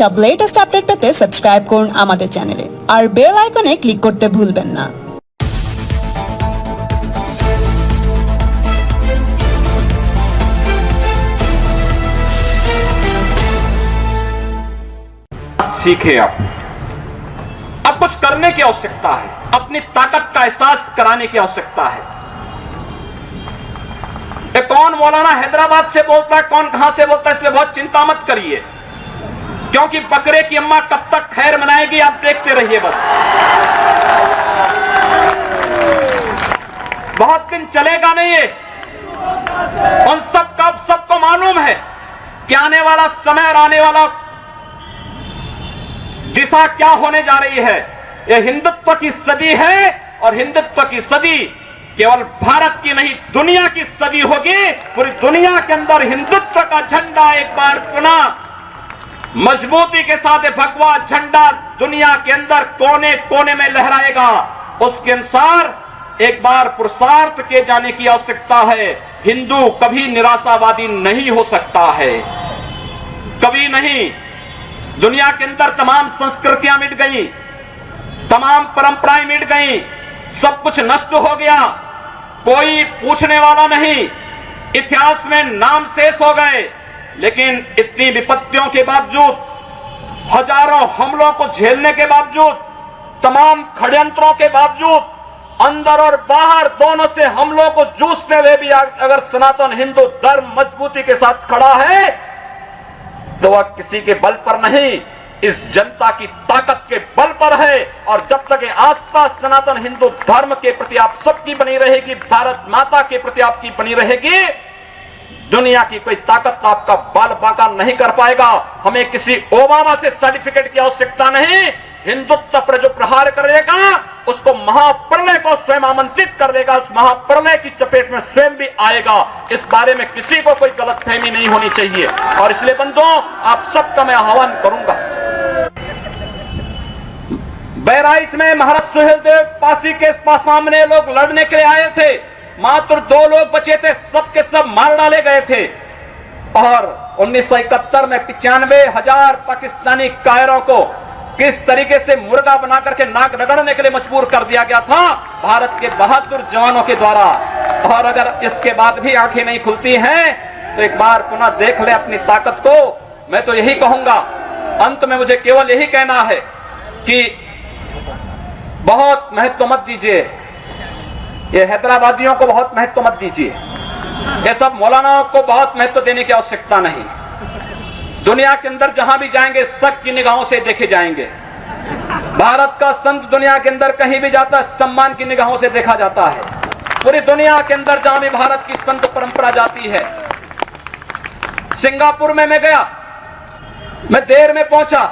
সব latest update পেতে subscribe করুন আমাদের চ্যানেলে আর বেল আইকনে ক্লিক করতে ভুলবেন না। सीखे अब कुछ करने की आवश्यकता है, अपनी ताकत का एहसास कराने की आवश्यकता है। कौन मौलाना हैदराबाद से बोलता है, कौन कहां से बोलता है, इसलिए बहुत चिंता मत करिए, क्योंकि बकरे की अम्मा कब तक खैर मनाएगी आप देखते रहिए। बस बहुत दिन चलेगा नहीं ये, उन सबको मालूम है कि आने वाला समय और आने वाला दिशा क्या होने जा रही है। यह हिंदुत्व की सदी है और हिंदुत्व की सदी केवल भारत की नहीं दुनिया की सदी होगी। पूरी दुनिया के अंदर हिंदुत्व का झंडा एक बार पुनः मजबूती के साथ भगवा झंडा दुनिया के अंदर कोने कोने में लहराएगा। उसके अनुसार एक बार पुरुषार्थ किए जाने की आवश्यकता है। हिंदू कभी निराशावादी नहीं हो सकता है, कभी नहीं। दुनिया के अंदर तमाम संस्कृतियां मिट गई, तमाम परंपराएं मिट गई, सब कुछ नष्ट हो गया, कोई पूछने वाला नहीं, इतिहास में नाम शेष हो गए। लेकिन इतनी विपत्तियों के बावजूद, हजारों हमलों को झेलने के बावजूद, तमाम षड्यंत्रों के बावजूद, अंदर और बाहर दोनों से हमलों को जूझते हुए भी अगर सनातन हिंदू धर्म मजबूती के साथ खड़ा है तो वह किसी के बल पर नहीं, इस जनता की ताकत के बल पर है। और जब तक आस्था सनातन हिंदू धर्म के प्रति आप सबकी बनी रहेगी, भारत माता के प्रति आपकी बनी रहेगी, दुनिया की कोई ताकत आपका बाल बांका नहीं कर पाएगा। हमें किसी ओबामा से सर्टिफिकेट की आवश्यकता नहीं। हिंदुत्व पर जो प्रहार करेगा उसको महाप्रलय को स्वयं आमंत्रित कर देगा, उस महाप्रलय की चपेट में स्वयं भी आएगा। इस बारे में किसी को कोई गलतफहमी नहीं होनी चाहिए। और इसलिए बंधुओं, आप सबका मैं आह्वान करूंगा, बहराइच में महाराज सुहेलदेव पासी के सामने लोग लड़ने के लिए आए थे, मात्र 2 लोग बचे थे, सबके सब मार डाले गए थे। और 1971 में 95,000 पाकिस्तानी कायरों को किस तरीके से मुर्गा बना करके नाक रगड़ने के लिए मजबूर कर दिया गया था भारत के बहादुर जवानों के द्वारा। और अगर इसके बाद भी आंखें नहीं खुलती हैं तो एक बार पुनः देख ले अपनी ताकत को। मैं तो यही कहूंगा, अंत में मुझे केवल यही कहना है कि बहुत महत्व मत दीजिए, ये हैदराबादियों को बहुत महत्व मत दीजिए, ये सब मौलानाओं को बहुत महत्व देने की आवश्यकता नहीं। दुनिया के अंदर जहां भी जाएंगे शक की निगाहों से देखे जाएंगे। भारत का संत दुनिया के अंदर कहीं भी जाता है सम्मान की निगाहों से देखा जाता है। पूरी दुनिया के अंदर जहां भी भारत की संत परंपरा जाती है। सिंगापुर में मैं गया, मैं देर में पहुंचा,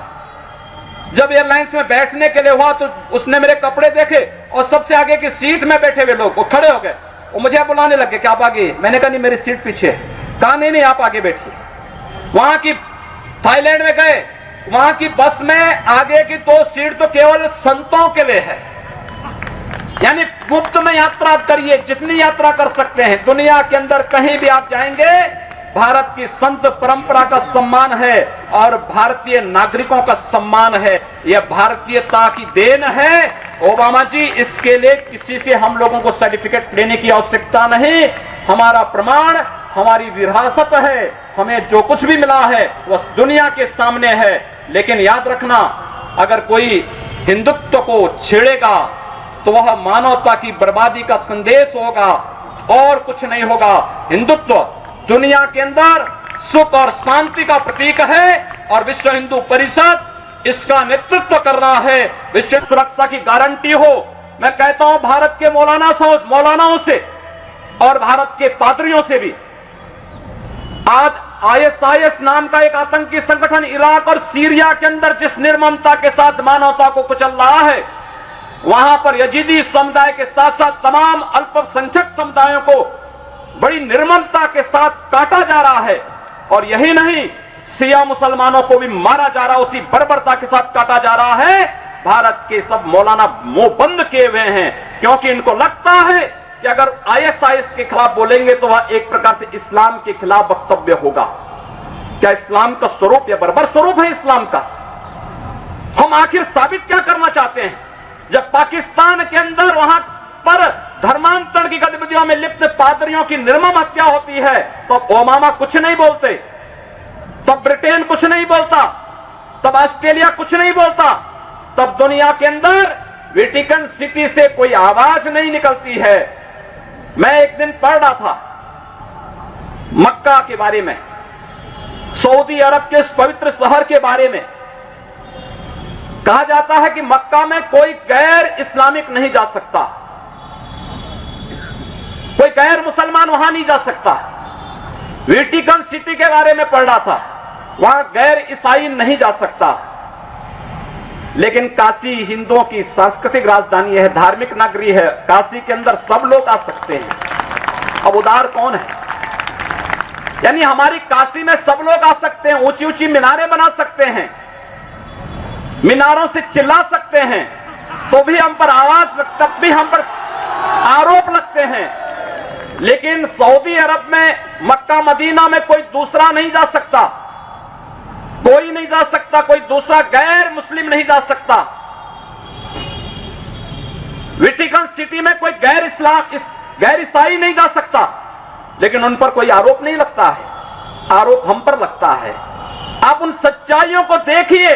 जब एयरलाइंस में बैठने के लिए हुआ तो उसने मेरे कपड़े देखे और सबसे आगे की सीट में बैठे हुए लोग वो खड़े हो गए, वो मुझे बुलाने लगे कि आप आगे। मैंने कहा नहीं, मेरी सीट पीछे। कहा नहीं आप आगे बैठिए। वहां की थाईलैंड में गए, वहां की बस में आगे की 2 सीट तो केवल संतों के लिए है, यानी मुफ्त में यात्रा करिए, जितनी यात्रा कर सकते हैं। दुनिया के अंदर कहीं भी आप जाएंगे, भारत की संत परंपरा का सम्मान है और भारतीय नागरिकों का सम्मान है। यह भारतीयता की देन है। ओबामा जी, इसके लिए किसी से हम लोगों को सर्टिफिकेट लेने की आवश्यकता नहीं। हमारा प्रमाण हमारी विरासत है, हमें जो कुछ भी मिला है वह दुनिया के सामने है। लेकिन याद रखना, अगर कोई हिंदुत्व को छेड़ेगा तो वह मानवता की बर्बादी का संदेश होगा और कुछ नहीं होगा। हिंदुत्व दुनिया के अंदर सुख और शांति का प्रतीक है और विश्व हिंदू परिषद इसका नेतृत्व कर रहा है। विश्व सुरक्षा की गारंटी हो। मैं कहता हूं भारत के मौलानाओं से और भारत के पादरियों से भी, आज ISIS नाम का एक आतंकी संगठन इराक और सीरिया के अंदर जिस निर्ममता के साथ मानवता को कुचल रहा है, वहां पर यजीदी समुदाय के साथ साथ तमाम अल्पसंख्यक समुदायों को बड़ी निर्ममता के साथ काटा जा रहा है। और यही नहीं, शिया मुसलमानों को भी मारा जा रहा है, उसी बर्बरता के साथ काटा जा रहा है। भारत के सब मौलाना मुंह बंद किए हुए हैं, क्योंकि इनको लगता है कि अगर ISIS के खिलाफ बोलेंगे तो वह एक प्रकार से इस्लाम के खिलाफ वक्तव्य होगा। क्या इस्लाम का स्वरूप या बर्बर स्वरूप है इस्लाम का? हम आखिर साबित क्या करना चाहते हैं? जब पाकिस्तान के अंदर वहां पर धर्मांतरण की गतिविधियों में लिप्त पादरियों की निर्मम हत्या होती है, तो ओबामा कुछ नहीं बोलते, तब ब्रिटेन कुछ नहीं बोलता, तब ऑस्ट्रेलिया कुछ नहीं बोलता, तब दुनिया के अंदर वेटिकन सिटी से कोई आवाज नहीं निकलती है। मैं एक दिन पढ़ रहा था मक्का के बारे में, सऊदी अरब के इस पवित्र शहर के बारे में। कहा जाता है कि मक्का में कोई गैर इस्लामिक नहीं जा सकता, कोई गैर मुसलमान वहां नहीं जा सकता। वेटिकन सिटी के बारे में पढ़ रहा था, वहां गैर ईसाई नहीं जा सकता। लेकिन काशी हिंदुओं की सांस्कृतिक राजधानी है, धार्मिक नगरी है, काशी के अंदर सब लोग आ सकते हैं। अब उदार कौन है? यानी हमारी काशी में सब लोग आ सकते हैं, ऊंची ऊंची मीनारें बना सकते हैं, मीनारों से चिल्ला सकते हैं, तो भी हम पर आवाज, तब भी हम पर आरोप लगते हैं। लेकिन सऊदी अरब में, मक्का मदीना में कोई दूसरा नहीं जा सकता, कोई नहीं जा सकता, कोई दूसरा गैर मुस्लिम नहीं जा सकता। वेटिकन सिटी में कोई गैर ईसाई नहीं जा सकता, लेकिन उन पर कोई आरोप नहीं लगता है, आरोप हम पर लगता है। आप उन सच्चाइयों को देखिए